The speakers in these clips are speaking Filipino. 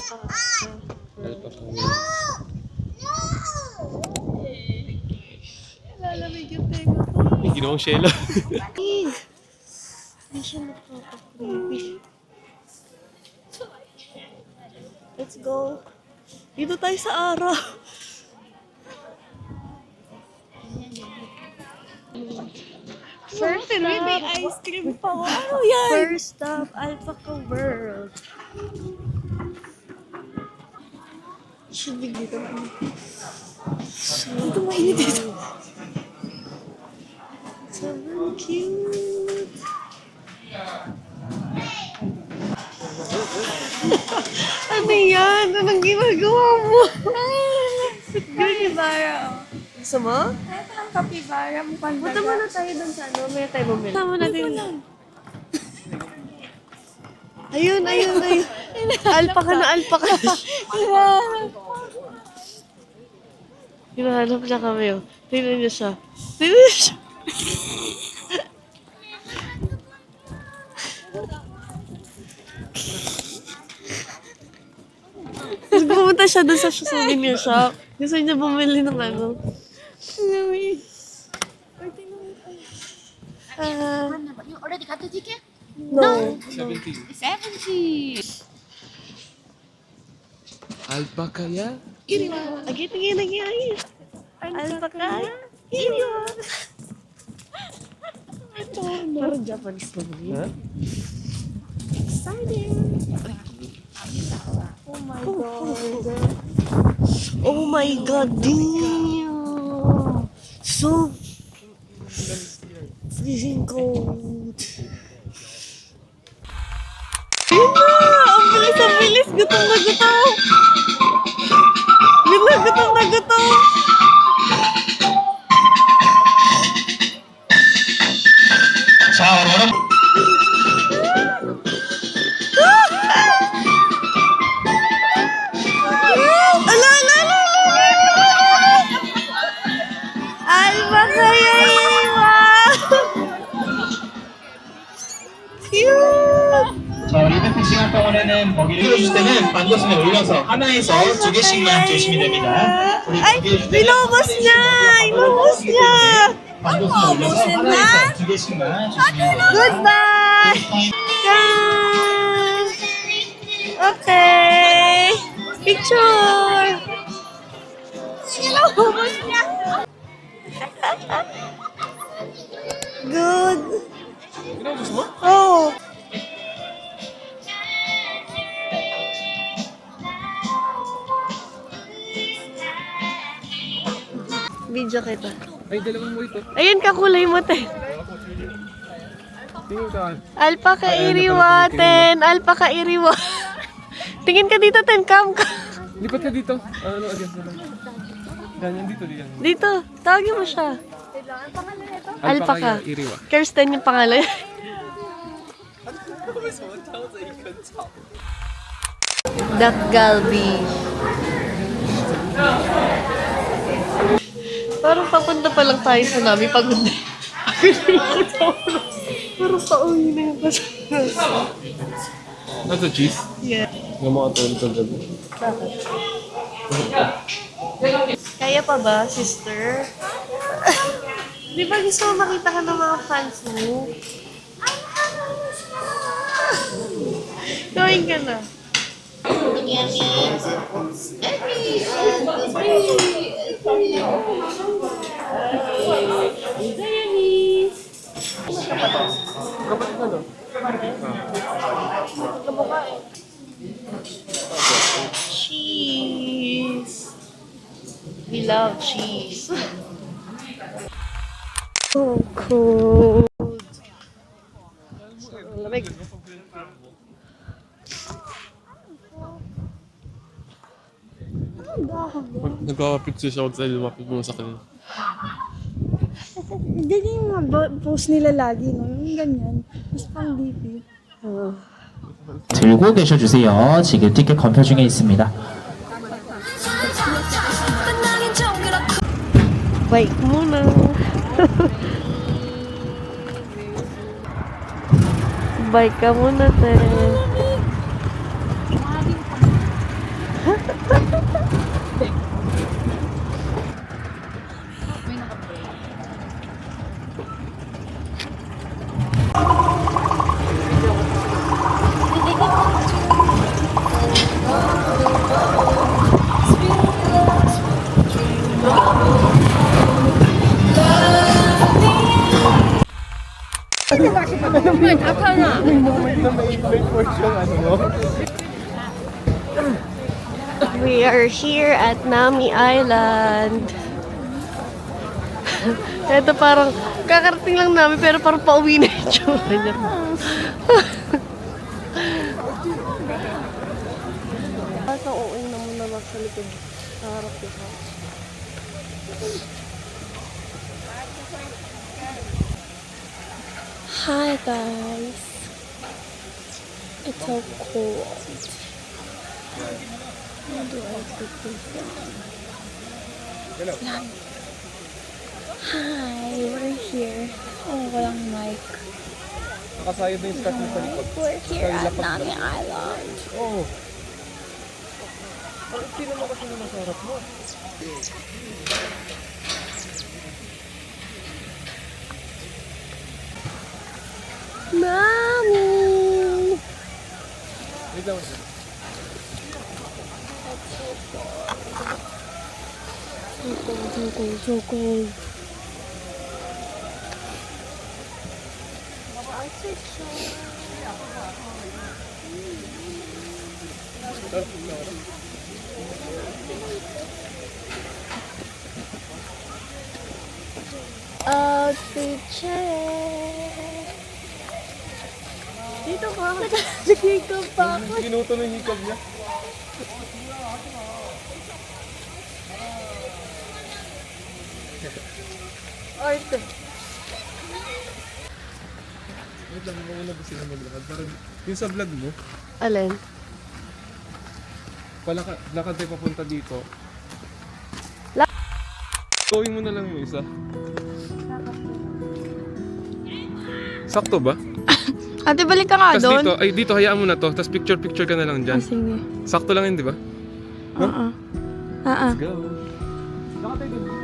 Alpaca. Lalamig yung tenga ko. May ginawang shelo. Hindi siya nakaka-creepy. Let's go. Dito tayo sa araw. First stop. May ice cream pa. Ano yan? First stop, Alpaca World. Should be dito. Dito mainit dito. Sobrang cute. Ano yan? Anong ginagawa mo? Capybara. Gusto mo? Ito ang kapibara mo pang Punta muna tayo dun sa ano. May tayo bumili. Punta muna natin. Ayun. Alpaca na alpaca. Hinahanap niya kami. Oh. Tingnan niyo siya. Pumunta siya doon sa souvenir shop. Gusto niya bumili ng ano. You already got the ticket? No. 70. 70. Alpaca ya? Lagi. Alpaca. Iyo. Parang Japanese pa rin. Ha? Exciting. Oh my god. Oh my god, damn. So freezing cold. Ayun na! Ang bilis! Gutom na gutom! Gutom na gutom! 자, 여러분. Alpaca yan! Cute! 자, 이벤트 시간 동안에는 먹이를 해주실 때는 반도선에 올려서 하나에서 두 개씩만 주시면 됩니다. 우리 Ay, 먹이를 주실 때는 binubos niya! Binubos niya! 반도선에 올려서 하나에서 두 개씩만 주시면 됩니다. Goodbye! Yan! Okay! Picture! Binubos niya! Good! Ginawang mo? Oh! Video kita. Ay, dalawang mo ito. Ayun, kakulay mo, te. Tingin ka. Alpaca Ay, ano iriwa, pala ten. Alpaca iriwa. Tingin ka dito, ten. Cam ka. Lipat ka dito. Ano, adjust na lang. Ganyan dito, diyan. Dito. Tawagin mo siya. Alpaca. Iriwa. Kirsten yung pangalan. Duck Galbi. Parang papunta pa lang tayo sa Nami. Pagod na. Parang pauwi na yung kasama. Ano to, cheese? Yeah. Yung mga tulad. Bakit? Kaya pa ba, sister? Di ba gusto mo makita ka ng mga fans mo? Gawin ka na. Kapat na, no? Cheese. We love cheese. So cold. So lamig. Pag nagpapapicture siya, huwag tayo lumapit mo sa kanila. Ganyan yung mga post nila lagi, no? Yung ganyan. Mas pang DP. 들고 계셔주세요. 지금 티켓 검표 중에 있습니다. Bike muna. Bike ka muna, te. We are here at Nami Island. Ito parang kakarating lang namin pero parang pauwi na yung tsura niya. Basta uwi na muna lang sa likod. Sa harap ko. Hi guys. It's so cold. How do I put this down? Hi, we're here. Oh, walang mic. Nakasayad na yung start mo sa likod. We're here at Nami Island. Oo. Bakit sino mo kasi naman sa harap mo? Mommy! Wait lang. So cold. Outfit check. Dito ka. Nag-hikap pa ako. Ginuto ng hikab niya. Arte. Wait lang, mauna ba sila maglakad? Parang yung sa vlog mo, Alin? lakad tayo papunta dito. La- Gawin mo na lang yung isa. Sakto ba? Ate, balik ka nga Tapos doon. dito, ay dito, hayaan mo na to. Tapos picture ka na lang dyan. Sige. Sakto lang yun, di ba? Let's go. Lakad tayo dun.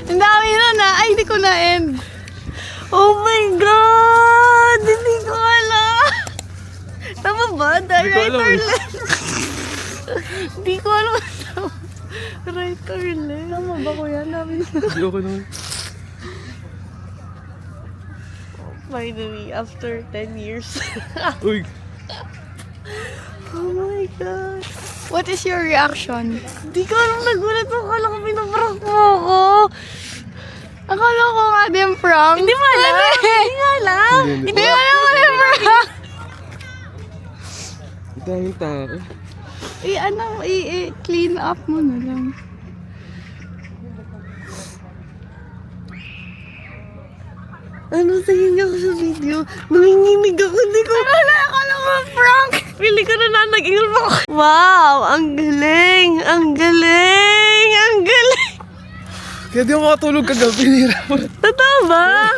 Ang dami na. Ay, hindi ko na-end. Oh my God! Hindi ko alam. Tama ba? Hindi ko alam eh. Hindi ko alam. Right or left? Tama ba ko yan? Dami na. Hindi okay naman. Finally, after 10 years. Uy, Oh my God. What is your reaction? Di ko alam, nagulat ako. Akala ko pinaprank mo ako. Akala ko nga din prank. Hindi mo alam? Hindi nga alam. Hindi. Hindi ko alam ko din prank. ang daming tao. I-clean up mo na lang. Ay, Ano tingin niyo ako sa video? Nanginginig ako, hindi ko... Akala mo, prank! Pili ko na nanag-ingal ako. Wow! Ang galing! Ang galing! Ang galing! Kaya di ako makatulog kagabi, nahirapan. Totoo ba?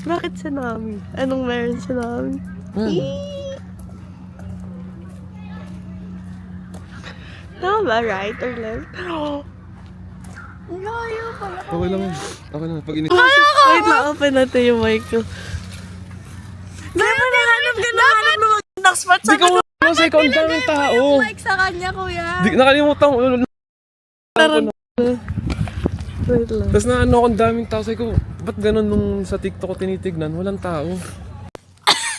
Bakit sa namin? Anong meron sa namin? Tama ba? Right or left? Okay lang yun. Okay lang. Pag init. Wait lang, open natin yung mic ko. Dapat nahanap ka na hanap ng magandang spot. Di ka mo sa ikaw ang daming tao. Like sa kanya, kuya. Di, nakalimutan ko. Wait lang. Tapos na ano akong daming tao. Sabi ko, ba't ganun nung sa TikTok ko tinitignan? Walang tao.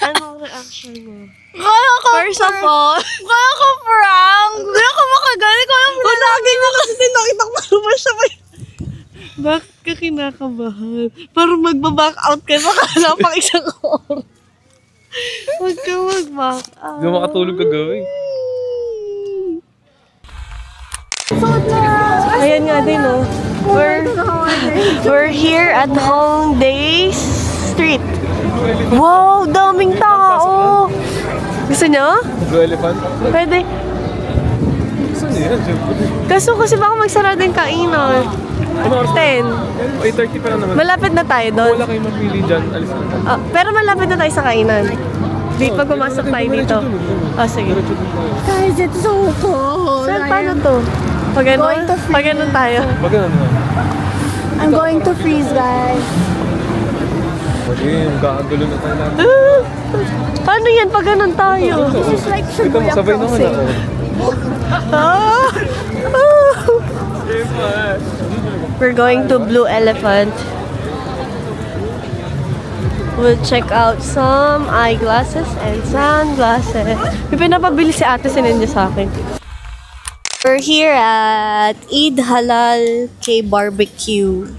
Anong reaction mo? Kaya ko, First of all, kaya ko prank. Kaya ko makagalit ko lang. lagi mo kasi tinakita ko naman siya pa. Bakit ka kinakabahan? Parang magbaback out ka na kala pang isang oras. Huwag ka mag-back out. Di ako makatulog kagabi. Ayan nga din, oh. We're here at Hongdae Street. Wow, daming tao! Gusto nyo? Blue elephant? Pwede. Gusto niya yan, syempre. Kaso kasi baka magsara din kainan. Ano oras? 10. 8:30 pa lang naman. Malapit na tayo doon. Wala kayong mapili dyan. Alis na tayo. Ah, pero malapit na tayo sa kainan. Di pag pumasok tayo dito. Ah, sige. Diretso dun tayo. Guys, it's so cold. Saan, paano to? Pag ano? Going to freeze. Pag ano tayo? Pag ganun na. I'm going to freeze, guys. Okay, magkakagulo na tayo lang. Ah, paano yan? Pag ganun tayo? This is like Ito, Shibuya sabay naman crossing. ako. Ah! Ah! We're going to Blue Elephant. We'll check out some eyeglasses and sunglasses. May pinapabili si ate, sinend niya sa akin. We're here at Eid Halal K Barbecue.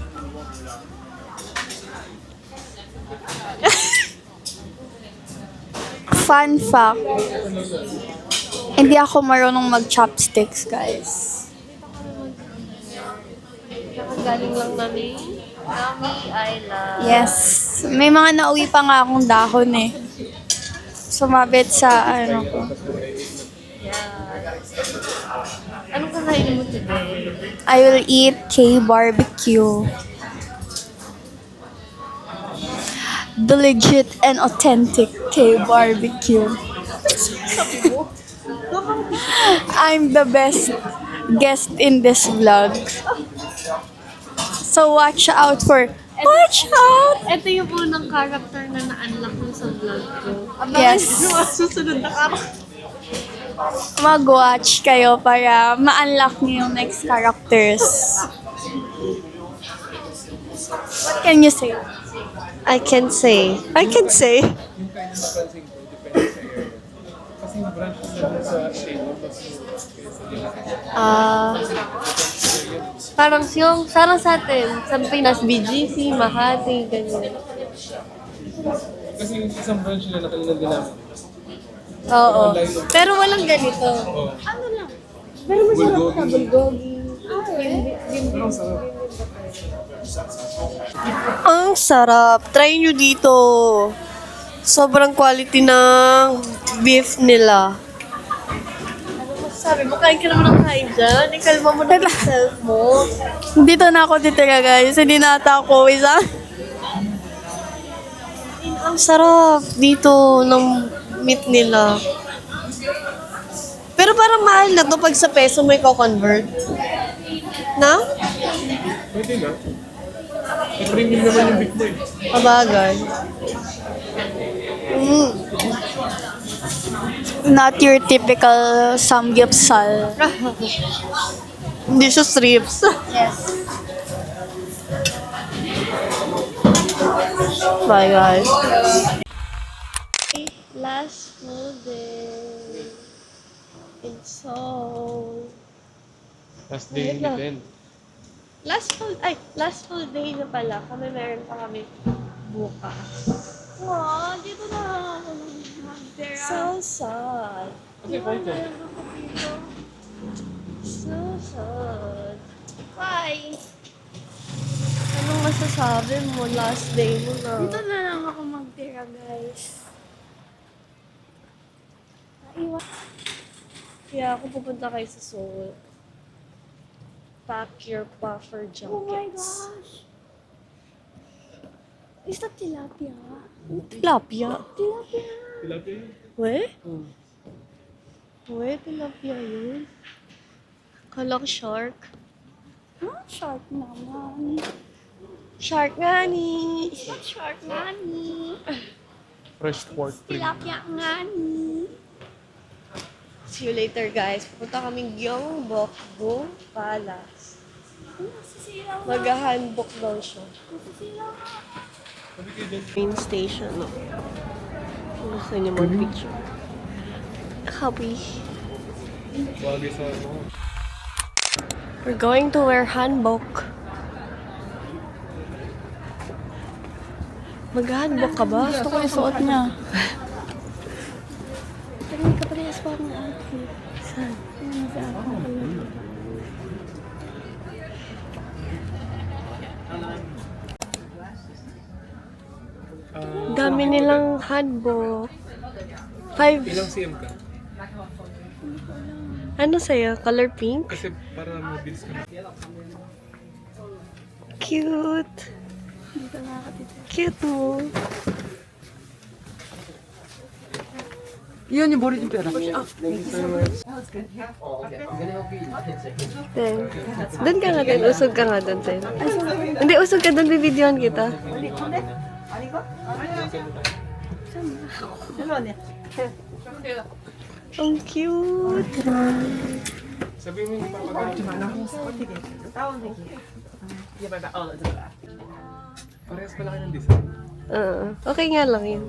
Fun fact, hindi ako marunong mag-chopsticks, guys. Nakagaling lang namin. Nami Island. Yes. May mga nauwi pa nga akong dahon eh. Sumabit sa ano ko. Anong kakainin mo today? I will eat K-barbecue. The legit and authentic K-barbecue. I'm the best guest in this vlog. So watch out for... Watch out! Ito yung unang character na na-unlock mo sa vlog ko. Yes. Susunod na character. Mag-watch kayo para ma-unlock niyo yung next characters. What can you say? I can say. Parang sa atin, sa Pinas, BGC, Makati, ganyan. Kasi yung isang branch nila nakalilan din namin. Oo. Pero walang ganito. Ano lang? Pero masarap ka, bulgogi. Ang sarap. Try nyo dito. Sobrang quality ng beef nila. Sabi mo, kain ka naman ng kain dyan. Ikalma mo na yung self mo. Dito na ako titira, guys. Hindi na ata ako isa. Ang sarap dito ng meat nila. Pero parang mahal na to pag sa peso may ko-convert. Na? Pwede na. I-premium naman yung big boy. Kabagay. Not your typical samgyeopsal. Hindi siya strips. Yes. Bye guys. Last full day in Seoul. Last day in event. Last full day na pala. Meron pa kami bukas. Wow, dito na ako. So sad. Okay, photo. So sad. Bye. Anong masasabi mo? Last day mo na. Dito na lang ako magtira, guys. Naiwan. Kaya ako pupunta kayo sa Seoul. Pack your puffer jackets. Oh my gosh. Is that tilapia? Tilapia. Tilapia. Tilapia. We? We, tilapia yun. Kala ko shark. Huh? Shark naman. Shark nga ni. Shark nga ni. Fresh pork. Tilapia nga ni. See you later, guys. Pupunta kaming Gyeongbokgung Palace. Nasisilaw na. Mag-handbook daw siya. Nasisilaw na. Main station, no? Gusto niyo mag-picture. Happy. Bagay sa ano. We're going to wear hanbok. Mag-handbook ka ba? Gusto ko yung suot niya. Pero hindi ka parehas pa ng outfit. Saan? Ano sa akin pala? Dami nilang handbook. 5. Ilang cm ka? Ano sa'yo? Color pink? Kasi para mabilis ka na. Cute. Hindi ka nakakatita. Cute mo. Yun yung body yung pera. Then, doon ka nga din. Usog ka nga doon, Sen. Hindi, usog ka doon. Bibidyohan kita. Ang cute. Sabihin mo yung papagawa. Parehas pala kayo ng design. Okay nga lang yun.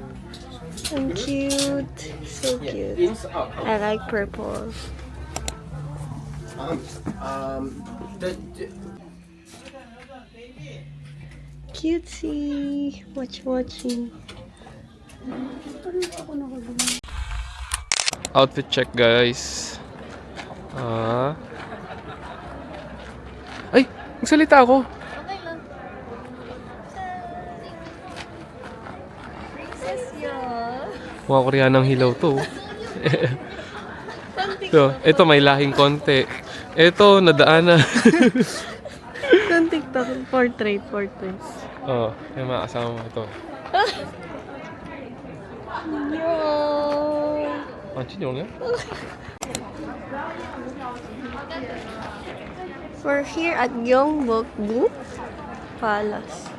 Ang cute. So cute. I like purple. Cutesy. Watching. Outfit check, guys. Ay! Magsalita ako! Mga Koreanang hilaw to. Ito may lahing konti. Ito, nadaanan. Ang TikTok. Portrait. Oh, yung mga kasama mo ito. Anjing We're here at Gyeongbokgung Palace.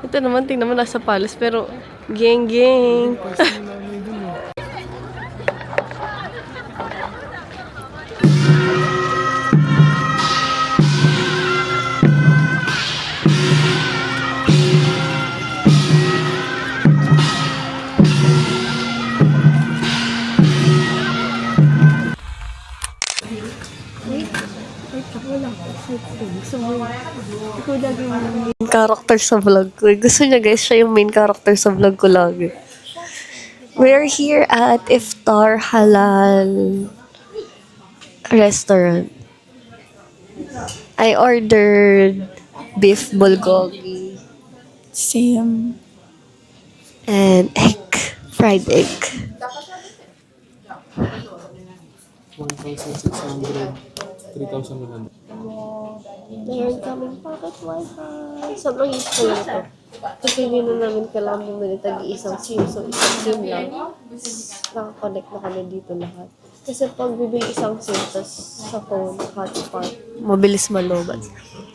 Ito naman, tingnan mo nasa palace, pero geng. Ikaw lagi yung main character sa vlog ko. Gusto niya guys, siya yung main character sa vlog ko lagi. We're here at Iftar Halal Restaurant. I ordered beef bulgogi Same. and fried egg. 1,600. 3,100. Meron kaming pocket wifi. Sobrang useful nito. Kasi hindi na namin kailangan bumili tag-iisang SIM. So, isang SIM lang. Nakakonect na kami dito lahat. Kasi pag bibili isang SIM, tas sa phone, hotspot, mabilis malobat.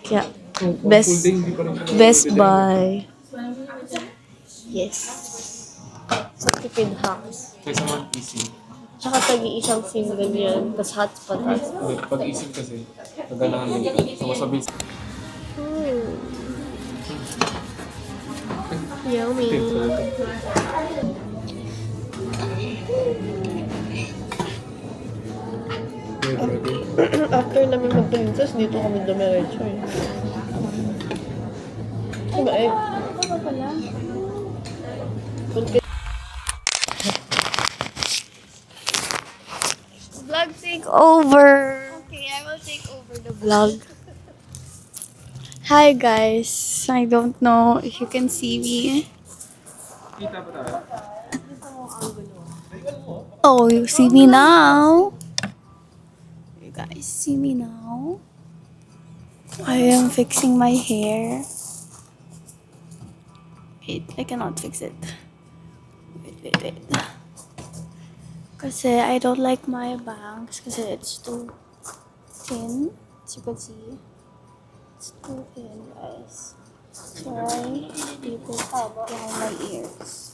Kaya, best buy. Yes. Sa tipid hacks. Kaysa mag-isip. Tsaka tag-iisang SIM ganyan, tas hotspot. Pag-isip kasi, naganahan din ka. So, masabi Yummy. After namin mag-princess, dito kami dumiretso eh. Diba eh? over. Okay, I will take over the vlog. Hi guys. I don't know if you can see me. Oh, you see me now? You guys see me now? I am fixing my hair. Wait, I cannot fix it. Wait. Kasi I don't like my bangs kasi it's too thin. As you can see, it's too thin, guys. So I keep it down my ears.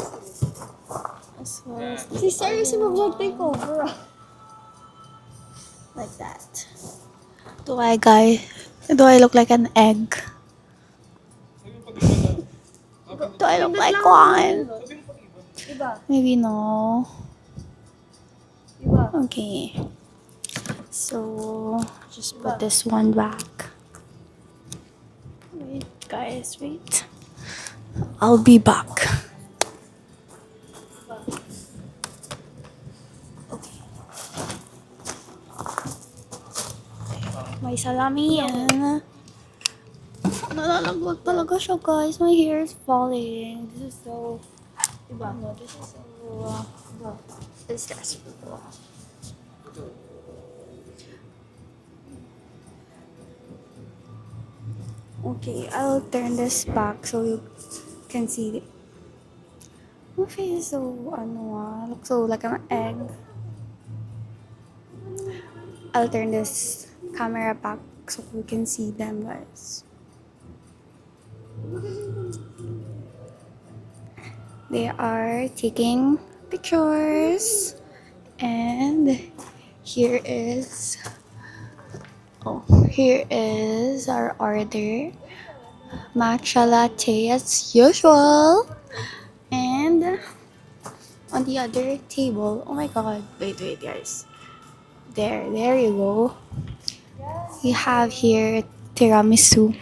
As well as Si seriously mag-vlog takeover. like that. Do I look like an egg? Do I look like one? Maybe no. Okay. So just put this one back. Wait, guys, wait. I'll be back. Okay. May salami yan. Nalalaglag talaga siya, guys. My hair is falling. This is so... This is so... stressful. Okay, I'll turn this back so you can see it. My face is so, looks so like an egg. I'll turn this camera back so we can see them, guys. They are taking pictures, and here is our order. Matcha latte as usual. And on the other table, oh my god, wait guys. There you go. We have here tiramisu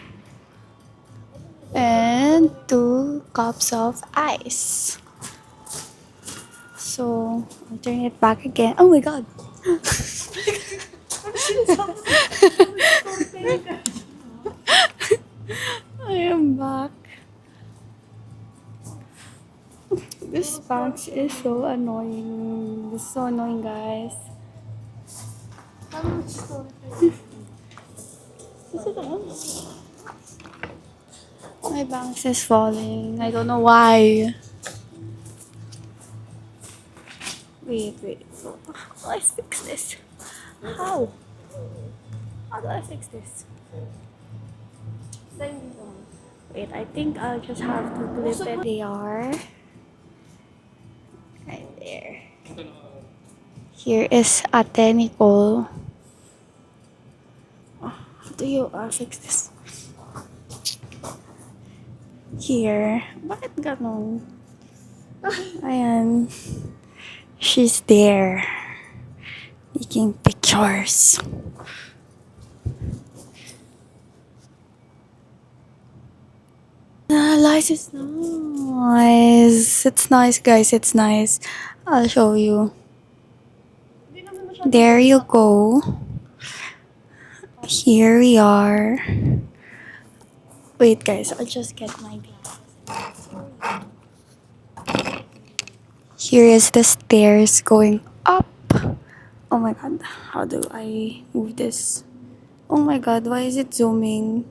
and 2 cups of ice. So I'll turn it back again. Oh my god. I am back. This box is so annoying. This is so annoying, guys. My box is falling. I don't know why. Wait. How do I fix this? How? How do I fix this? Wait, I think I'll just have to clip it. They are right there. Here is Ate Nicole. Oh, how do you fix this? Here. Bakit ganon? Ayan. She's there. Taking pictures. Lights is nice. It's nice, guys. It's nice. I'll show you. There you go. Here we are. Wait, guys. I'll just get my glasses. Here is the stairs going up. Oh my god. How do I move this? Oh my god. Why is it zooming?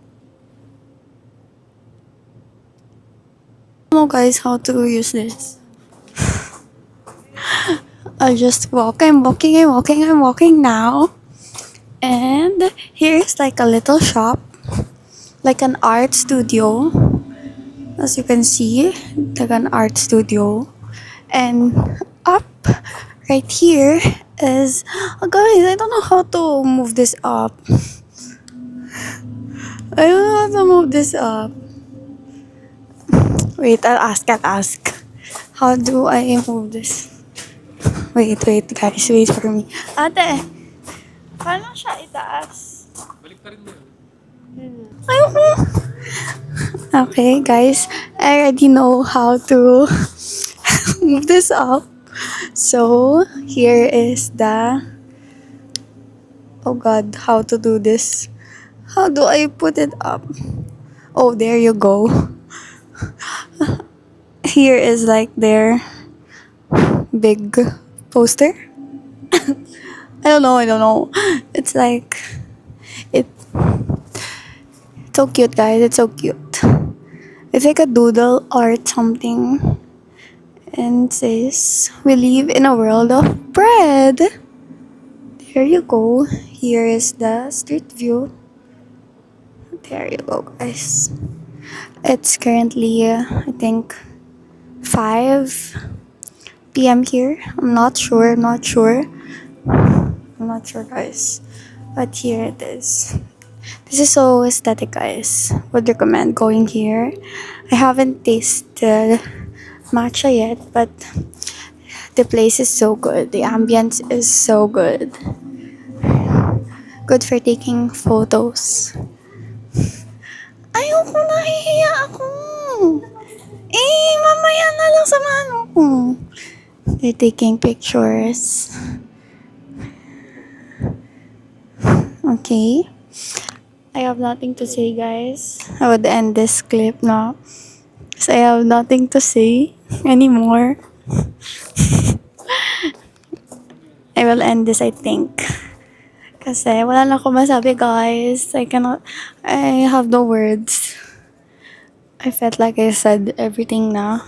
I don't know, guys, how to use this. I'll just walk. I'm walking now. And here's like a little shop, like an art studio. As you can see, like an art studio. And up right here is, oh guys, I don't know how to move this up. I don't know how to move this up. Wait, I'll ask. How do I move this? Wait, guys. Wait for me. Ate, paano siya itaas? Ayoko. Okay, guys. I already know how to move this up. So, here is the Oh God, how to do this? How do I put it up? Oh, there you go. Here is like their big poster. I don't know. It's like it. It's so cute, guys. It's so cute. It's like a doodle art something, and it says, "We live in a world of bread." There you go. Here is the street view. There you go, guys. It's currently, I think, 5 p.m. here. I'm not sure, guys. But here it is. This is so aesthetic, guys. Would recommend going here. I haven't tasted matcha yet, but the place is so good. The ambience is so good. Good for taking photos. Ayoko, nahihiya ako. Mamaya na lang samahan mo ko. They're taking pictures. Okay. I have nothing to say, guys. I would end this clip now. Because I have nothing to say anymore. I will end this, I think. Kasi wala na ako masabi, guys. I have no words. I felt like I said everything na.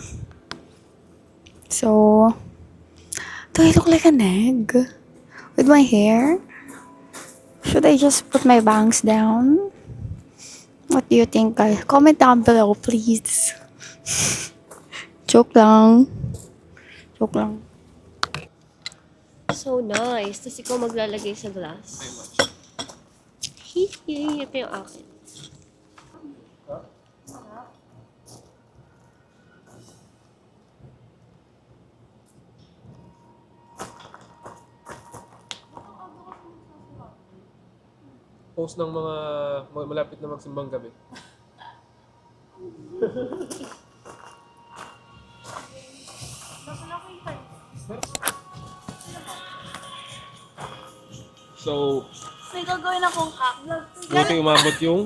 So, do I look like an egg? With my hair? Should I just put my bangs down? What do you think, guys? Comment down below, please. Joke lang. Joke lang. So nice. Tapos ikaw maglalagay sa glass. Hihi, ito yung akin. Post ng mga malapit na magsimbang gabi. So, May gagawin akong vlog. buti umabot yung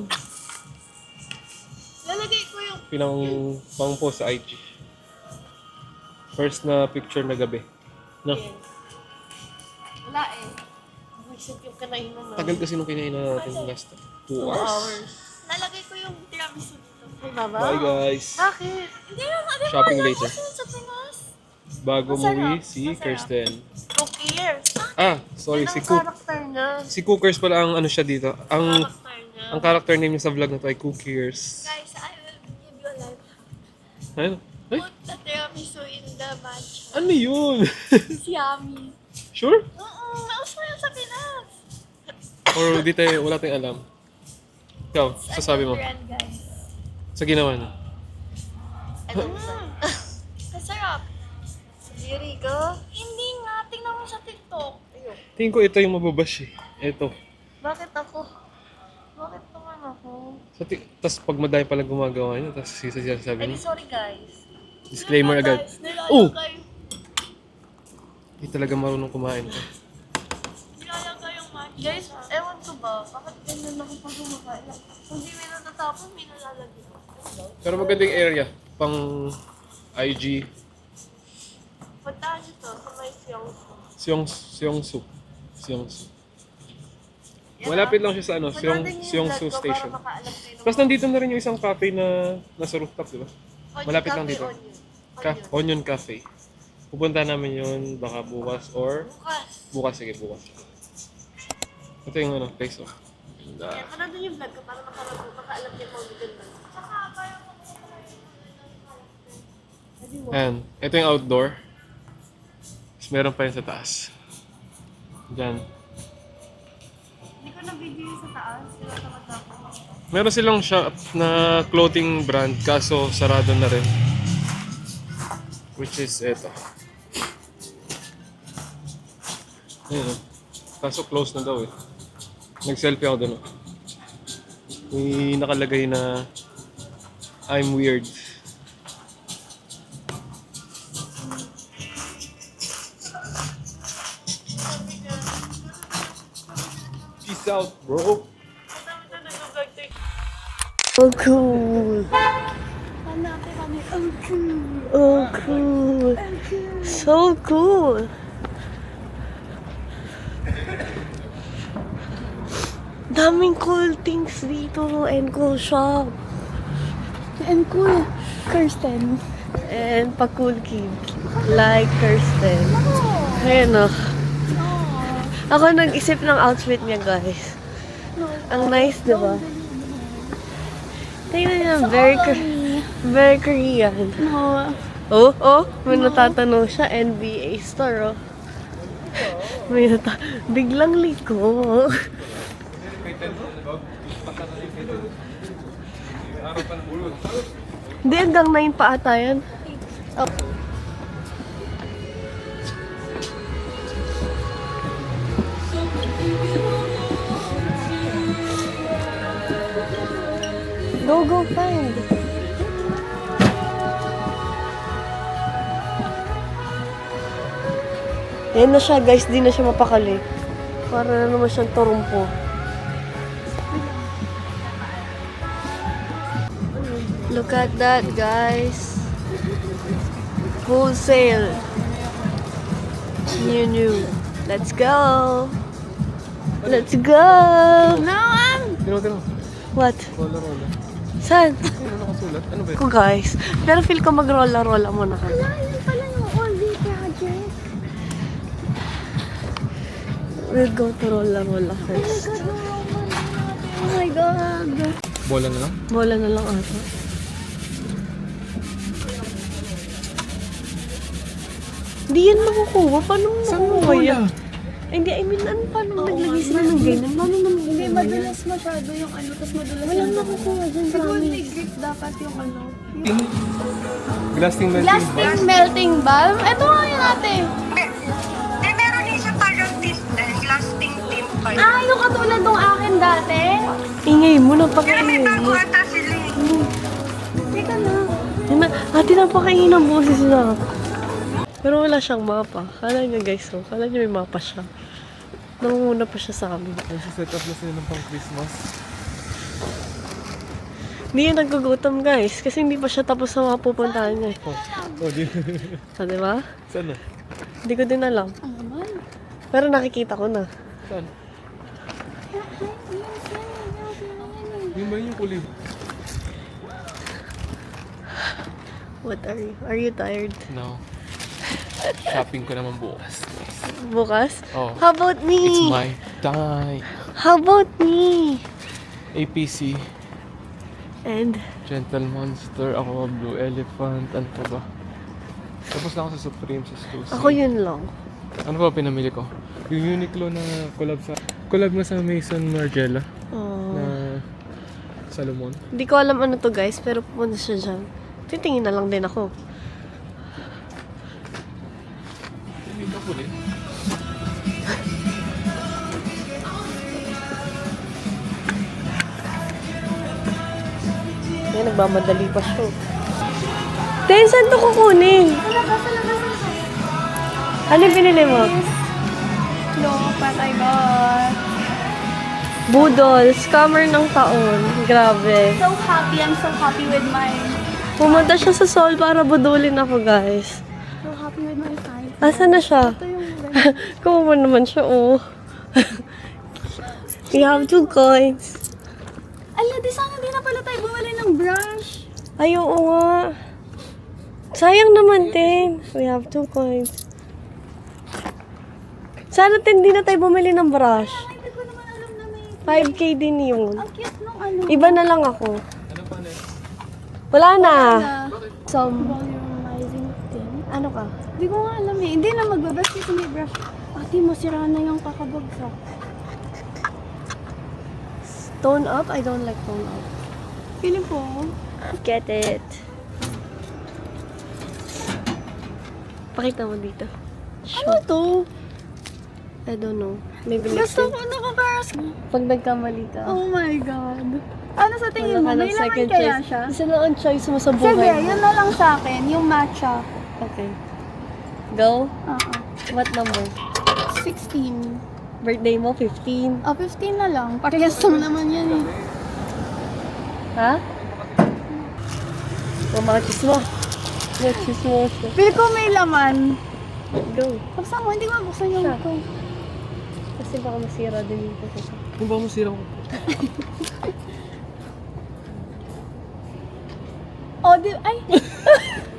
Lalagay ko yung... pinang pang-post sa IG. First na picture na gabi. No? Wala eh. Magsip yung kanain naman. Tagal kasi nung kinain natin last 2 hours. Lalagay ko yung tiramisu dito. Ay, baba. Bye guys! Bakit? Hindi naman. Shopping later. Sa Pinas. Bago Masarap. movie si Masarap. Kirsten. Who cares? Sorry, Yan si ang Cook. karakter niya. Si Cookers pala ang ano siya dito. Ang Karakter niya. character name niya sa vlog na to ay Cookers. Guys, I will give you a life. Ano? Ay, Put the tiramisu in the matcha. ano yun? It's yummy. Sure? Nauso yan sa Pinas. Or di tayo, wala tayong alam? Ikaw, sasabi mo. Brand, guys. Sa ginawa niya. Kasarap. Diri ko? Hindi nga. Tingnan mo sa TikTok. Ayun. Tingin ko ito yung mababash eh. Ito. Bakit ako? Bakit naman ako? Tapos pag madami pala gumagawa niya, tapos sabi Ay, niya. sorry guys. Disclaimer agad. Guys, nilala Oh! kayo. Hindi talaga marunong kumain ka. Nilala kayong matcha. Guys, ewan ko ba? Bakit ganyan ako pag kumakain? Kung di may natatapon, may nalalagay. Pero magandang area. Pang IG. Puntahan nyo to sa may Seongsu. Malapit lang siya sa ano, Seongsu Station. Tapos nandito na rin yung isang cafe na nasa rooftop, di ba? Malapit lang dito. Onion Cafe. Pupunta namin yun baka bukas or... Bukas, sige, bukas. Ito yung ano, place oh. Kaya nandun yung vlog ko para makaalam niyo kung dito na. Ayan, ito yung outdoor. Tapos meron pa yun sa taas. Diyan. Hindi ko na-video yung sa taas. Sila tamad na ako. Meron silang shop na clothing brand kaso sarado na rin. Which is ito. Ayun oh. Kaso close na daw eh. Nag-selfie ako doon oh. May nakalagay na I'm weird. Peace out, bro. Oh, cool. Oh, cool. So cool. Daming cool things dito and cool shop. And cool, Kirsten. And pa-cool kid. Like Kirsten. Ayan o. Ako nag-isip ng outfit niya, guys. Ang nice, di ba? Tingnan niya, very Korean. No. Oh, may natatanong siya, NBA star, oh. Biglang liko. Hindi, hanggang 9 pa ata yan. Oh. Go find. Ayan na siya, guys. Di na siya mapakali. Para na naman siyang turumpo. Look at that, guys. Wholesale. New. Let's go. Let's go. Tino. What? Rolla. Saan? Ano nakasulat? Ano ba yun? Ko, guys. Pero feel ko mag-rolla-rolla muna ka. Ayun pala yung all-day project. We'll go to rolla-rolla first. Oh my God. Bola na lang? Bola na lang ata. Hindi yan makukuha. Paano mo makukuha yan? Hindi, I mean, paano naglagay sila ng ganyan? Paano naman Hindi, madulas masyado yung ano, tapos madulas Walang nakukuha dyan, Siguro promise. may grip dapat yung ano. Glasting melting Plastic melting balm? Ito nga yun ate. Meron din sa parang tint din, lasting tint pa yun. Ah, yung katulad nung akin dati. Ingay mo, Pero may napakaingay bago mo. ata sila eh. Teka na. Yan na, ate, napakaingay ng boses na. Pero wala siyang mapa. Kala niya, guys, oh. Kala niya may mapa siya. Nangunguna pa siya sa amin. Nasa-set up na sila ng pang Christmas. Hindi yan naggugutom, guys. Kasi hindi pa siya tapos sa mga pupuntahan niya. Di. So, di ba? Saan na? Hindi ko din alam. Pero nakikita ko na. Saan? Yung ba yung kulay? What are you? Are you tired? No. Shopping ko naman bukas. Bukas? Oh. How about It's me? my time. How about me? APC. And, Gentle Monster. Ako Blue Elephant. Ano pa ba? Tapos na ako sa Supreme sa Stussy. ako yun lang. Ano ba pinamili ko? Yung Uniqlo na collab nga sa Maison Margiela Oh. na Salomon. Hindi ko alam ano to, guys, pero pupunta siya dyan. Titingin na lang din ako. Hindi ka puli. Yan, nagmamadali pa siya. Ten, saan to kukunin? Ano yung pinili mo? No, patay God. Budol, scammer ng taon. Grabe. So happy. I'm so happy with my... Pumunta siya sa Seoul para budulin ako, guys. So happy with my fight. Asan na siya? Ito yung... Kumawa naman siya, oh. We have 2 coins. Ala, di sana di na pala tayo bumili ng brush. Ay, oo nga. Sayang naman din. We have 2 coins. Sana din na tayo bumili ng brush. Hindi ko naman alam na may... 5K din yun. Ang cute nung ano. Iba na lang ako. Wala na. Some volumizing thing. Ano ka? Hindi ko nga alam eh. Hindi na magbabrush kasi may brush. Ate, masira na yung kakabagsak. Tone up? I don't like tone up. Feeling ko, Get it. Pakita mo dito. ano to? I don't know. Maybe Gusto next ko time. nakabaras. Pag nagkamali ka. Oh my God. Ano sa tingin mo? wala ka May ng laman second kaya choice. siya? Isa lang ang choice mo sa Sige, buhay mo. yun na lang sa akin. Yung matcha. Okay. Go. Oo. What number? 16. Birthday mo, 15. Oh, 15 na lang. Parehas lang naman yan eh. Ha? O, mga chismo. Mga chismo. Feel ko may laman. Go. Buksan mo, hindi ko mabuksan yung Siya. ko. Kasi baka masira din yung puso ko. Kung ba masira ko? Oh, di, ay!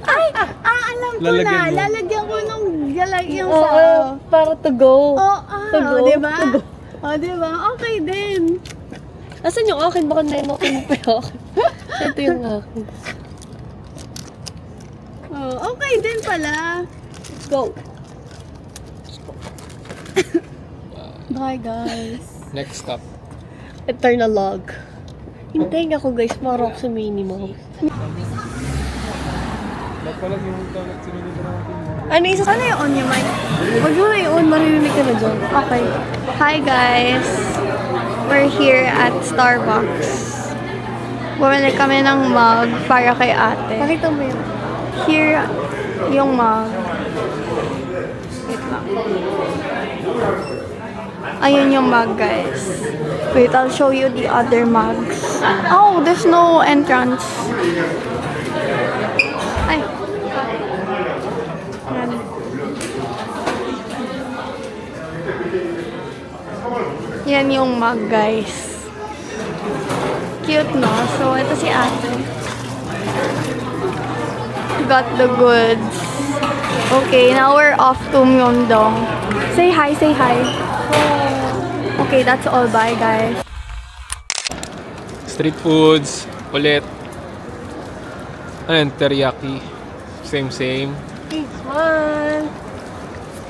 Ay! Alam ko Lalagyan na. mo. Lalagyan ko nung lalagyan Oo, sa... para to go. Oh, To go. di ba? To go. Oh, di ba? Okay din. Asan yung akin? Baka na yung akin pa yung akin. Ito yung akin. Oh, okay din pala. Let's go. Bye, guys. Next stop. Eternal log. Hintayin ako guys, marok sa minimum. Ba't pala yung talag sinunod natin? Ano isa? Ano yung on yung mic? Wag mo na i-on, maririnig ka na dyan. Okay. Hi, guys. We're here at Starbucks. Bumili kami ng mug para kay ate. Pakita mo yun. Here, yung mug. Wait lang. Ayun yung mug, guys. Wait, I'll show you the other mugs. Oh, there's no entrance. Ay. Yan. Yan yung mug, guys. Cute, no? So, ito si ate. Got the goods. Okay, now we're off to Myeongdong. Say hi, say hi. Okay, that's all. Bye, guys. Street foods, ulit. Ano yun, teriyaki. Same. Smile!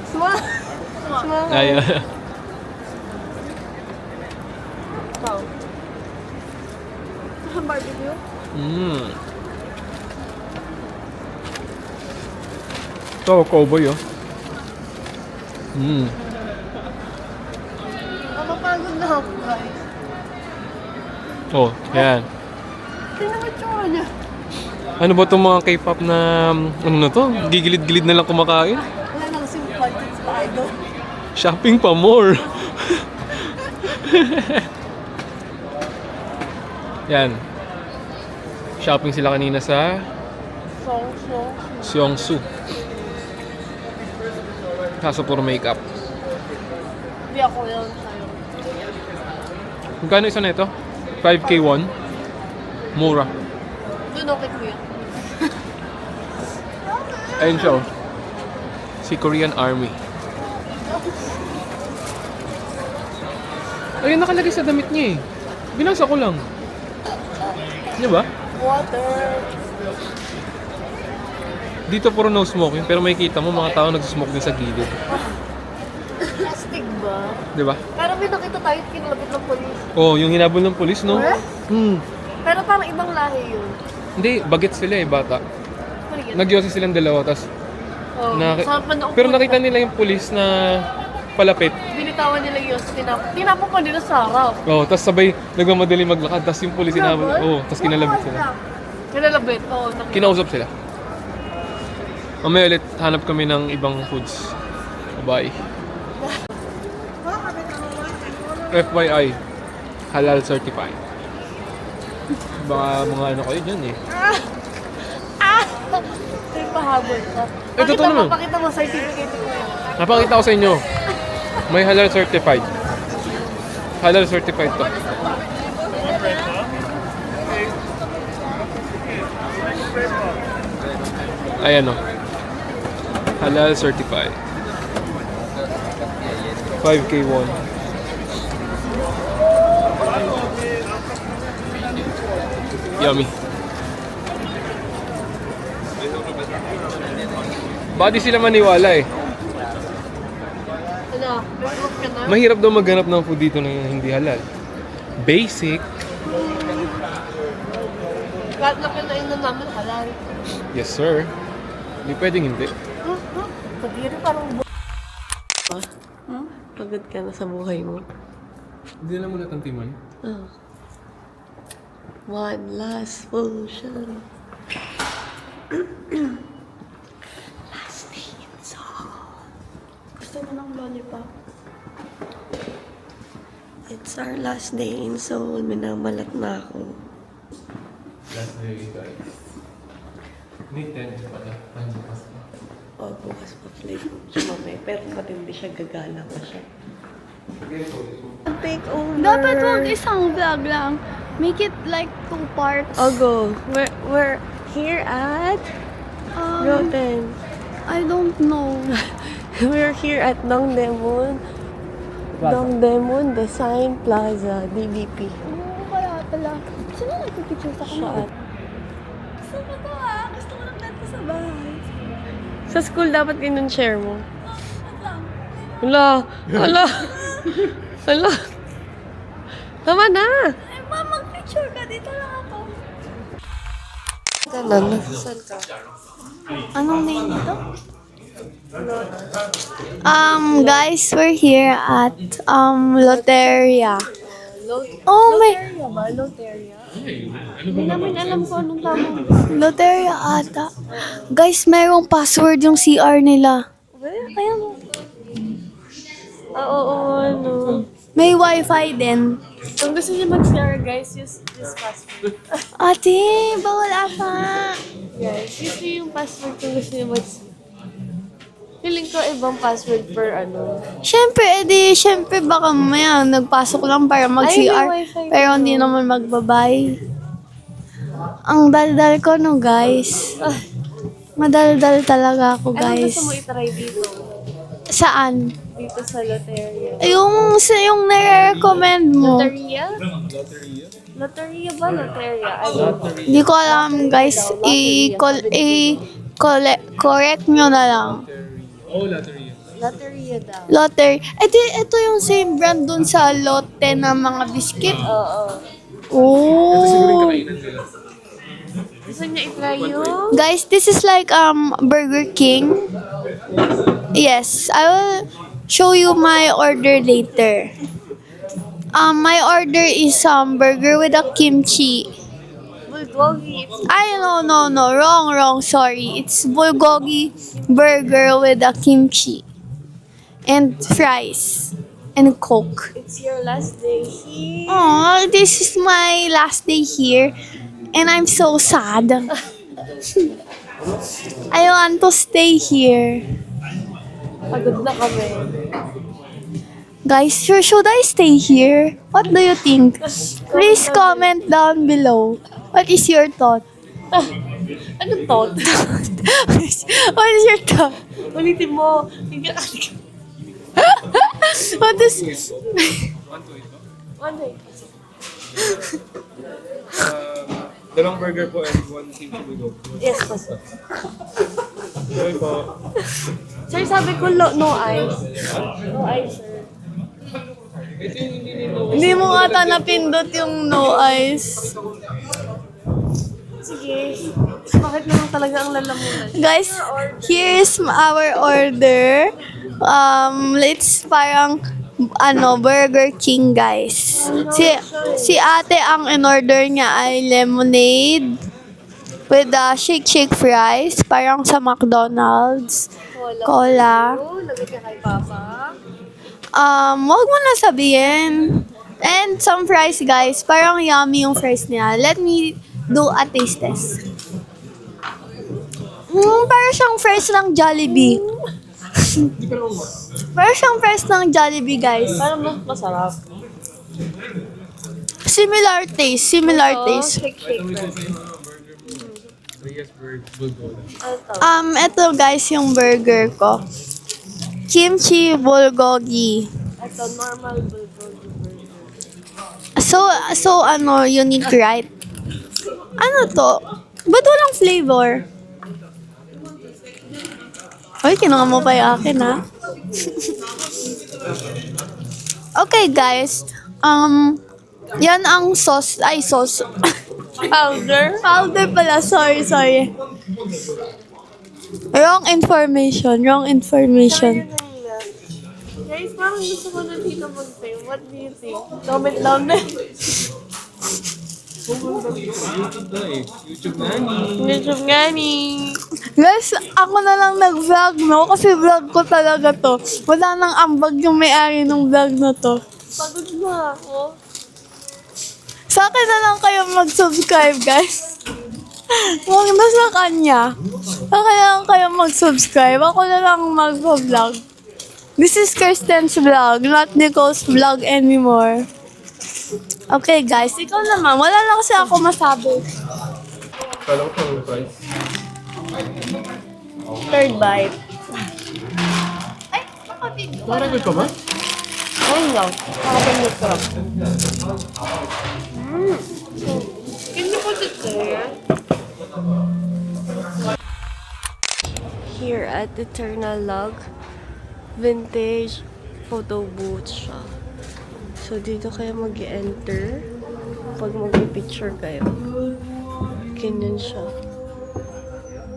Smile! Smile! Ayun. Wow. Barbecue? Ito, cowboy oh. Mapapagod na ako guys. Oh, yan. Tingnan mo yung tsura niya. Ano ba itong mga K-pop na, ano na to? Gigilid-gilid na lang kumakain? Wala na kasi budget sa idol. Shopping pa more. Yan. Shopping sila kanina sa Seongsu. Kaso puro makeup. Hindi ako yun sa'yo. Magkano isa na ito? 5K won? Mura. Doon okay ko yan. Ayun siya oh. Si Korean Army. Ayun nakalagay sa damit niya eh. Binasa ko lang. Di ba? Water. Dito puro no smoking pero makikita mo mga tao nagsismoke din sa gilid. Plastic ba? Di ba? Pero may nakita tayo kinalapit ng polis. Oh, yung hinabol ng polis, no? Eh? Pero parang ibang lahi yun. Hindi, bagets sila eh, bata. Ano yan? Nagyosi silang dalawa, tas Oh, sarap man ako. pero nakita nila yung polis na palapit. Binitawan nila yun. Tinapon pa nila sa harap. Oh, tas sabay nagmamadali maglakad, tas yung polis hinabol. Oh, tas kinalabit sila. Kinalabit? Oo. Kinausap sila. Mamaya ulit, hanap kami ng ibang foods. Bye. FYI, halal certified. Baka mga ano kayo dyan eh. Ito yung pahabol ka. Totoo naman. Pakita mo certificate ko yun. Napakita ko sa inyo. May halal certified. Halal certified to. Ayan o. Halal certified. 5K won. Yummy. Baka di sila maniwala eh. Ano? May proof ka na? Mahirap daw maghanap ng food dito na hindi halal. Basic. Lahat na kinainan namin halal. Yes sir. Hindi pwedeng hindi. Pagkiri parang Pagod ka na sa buhay mo. Hindi na muna tantiman. One last potion. Last thing in song. Gusto mo ng lollipop? It's our last day in Seoul. Minamalat na ako. Last day, guys. May 10 pala. Bukas pa. O, bukas pa flight siya mamaya. Pero matindi siya, gagala pa siya. Take over. Dapat wag isang vlog lang. Make it like 2 parts. I'll go. We're here at Roten. I don't know. We're here at Dongdaemun. Dongdaemun Design Plaza, DBP. Kaya pala. Sino nagpipicture sa Siya kanila? at Gusto ko to ah. Gusto ko lang dito sa bahay. sa school dapat ganun share mo. Wait lang. Hala! Hala! Hala! Tama na! Ay, ma, mag-picture ka. Dito lang ako. Ganun, nasasal ka. Anong name ito? Guys, we're here at Loteria. Oh my, Loteria ba? Loteria? Hindi namin alam kung anong tamang. Loteria ata. Guys, mayroong password yung CR nila. Kaya mo. Oo, ano. May wifi din. Kung gusto niyo mag-share, guys, use this password. Ate, bawal ata. Guys, use niyo yung password kung gusto niyo mag-share. Feeling ko ibang password per ano. Syempre baka mamaya nagpasok lang para mag-CR. may wifi Pero dito. hindi naman magbabay. Ang daldal ko no, guys. Madaldal talaga ako, Ano guys. gusto mo itry dito? Saan? Dito sa Loteria. Yung nare-recommend mo. Loteria? Loteria ba? Loteria? Ano? Hindi ko alam, guys. Correct nyo na lang. Oh, lottery. Loteria daw. Lotter. Ito yung same brand dun sa Lotte na mga biscuit. Oo. Siguro yung Oh. kakainan nila. Gusto niya itry yung? Guys, this is like Burger King. Yes, I will show you my order later. My order is burger with a kimchi. Bulgogi. Ay, no, wrong, sorry. It's bulgogi burger with a kimchi. And fries. And Coke. It's your last day here. Oh, this is my last day here. And I'm so sad. I want to stay here. Pagod na kami. Guys, should I stay here? What do you think? Please comment down below. What is your thought? Anong thought? What is your thought? Ulitin mo. What is... One day. Dalawang burger po and 1 kimchi bulgogi. Yes, boss. Sorry po. Sir, sabi ko no ice. No ice, sir. Ito yung hindi nilo. Hindi mo ata napindot yung no ice. Sige. Bakit naman talaga ang lalamunan? Guys, here's our order. It's parang Burger King, guys. Si ate ang in-order niya ay lemonade with shake fries, parang sa McDonald's. Cola. Oh, lagay ka kay Papa. Wag mo na sabihin. And some fries, guys. Parang yummy yung fries niya. Let me do a taste test. Parang siyang fries ng Jollibee. Parang siyang fries ng Jollibee, guys. Parang masarap. Similar taste. Shake. Yes, bulgogi. Ano to? Ito, guys, yung burger ko. Kimchi bulgogi. Ito, normal bulgogi burger. So, unique, right? Ano to? Ba't walang flavor? Uy, kinuha mo pa yung akin, ha? Okay, guys. Yan ang sauce. Ay, sauce. Powder? Powder pala. Sorry. Wrong information. Guys, parang gusto ko na dito mag-film. What do you think? Comment down there. YouTube nga ni. Guys, ako na lang nag-vlog, no? Kasi vlog ko talaga to. Wala nang ambag yung may-ari ng vlog na to. Pagod na ako. Sa akin na lang kayo mag-subscribe, guys. Huwag na sa kanya. Sa akin na lang kayo mag-subscribe. Ako na lang mag-vlog. This is Kirsten's vlog, not Nicole's vlog anymore. Okay, guys. Ikaw naman. Wala lang kasi ako masabi. Kala ko pang price. Third bite. Maragod pa ba? Ayun lang. Nakapagod ka. Can you put it there? Here at Eternal Log, vintage photo booth siya. So, dito kayo mag-enter pag mag-picture kayo. Ganyan siya.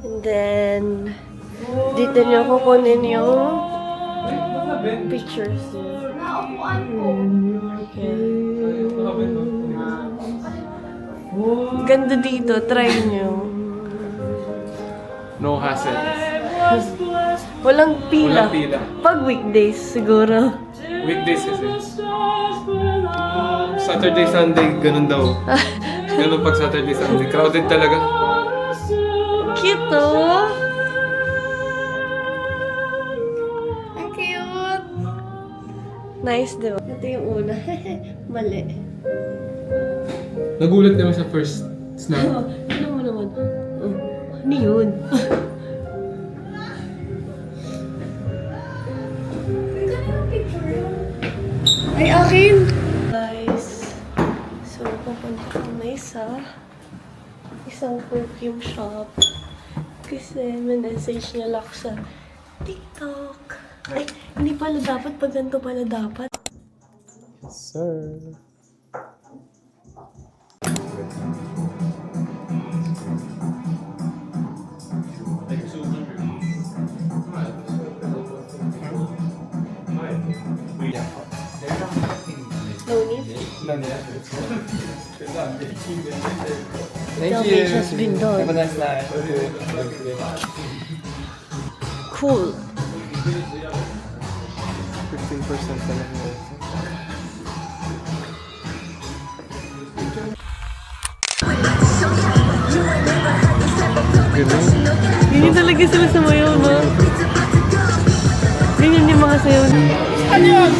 And then, dito niyo kukunin yung pictures niyo. Okay. Ganda dito. Try niyo. No hassle. Walang pila. Walang pila. Pag weekdays, siguro. Weekdays kasi. Saturday, Sunday, ganun daw. Ganun pag Saturday, Sunday. Crowded talaga. Cute, oh! Ang cute. Nice, di ba? Ito yung una. Mali. Nagulat naman sa first snap. Ano mo naman? Oh, ano yun? Ay, akin! Guys, so pupunta kami sa isang perfume shop kasi may message nila ako sa TikTok. Ay, hindi pala dapat. Pag ganito pala dapat. Sir. No need. Thank Damage has been done. Have a nice night. Cool. 15% na lang. Ganyan talaga sila sa mayaw, no? Ganyan yung mga sayaw. Ano yun?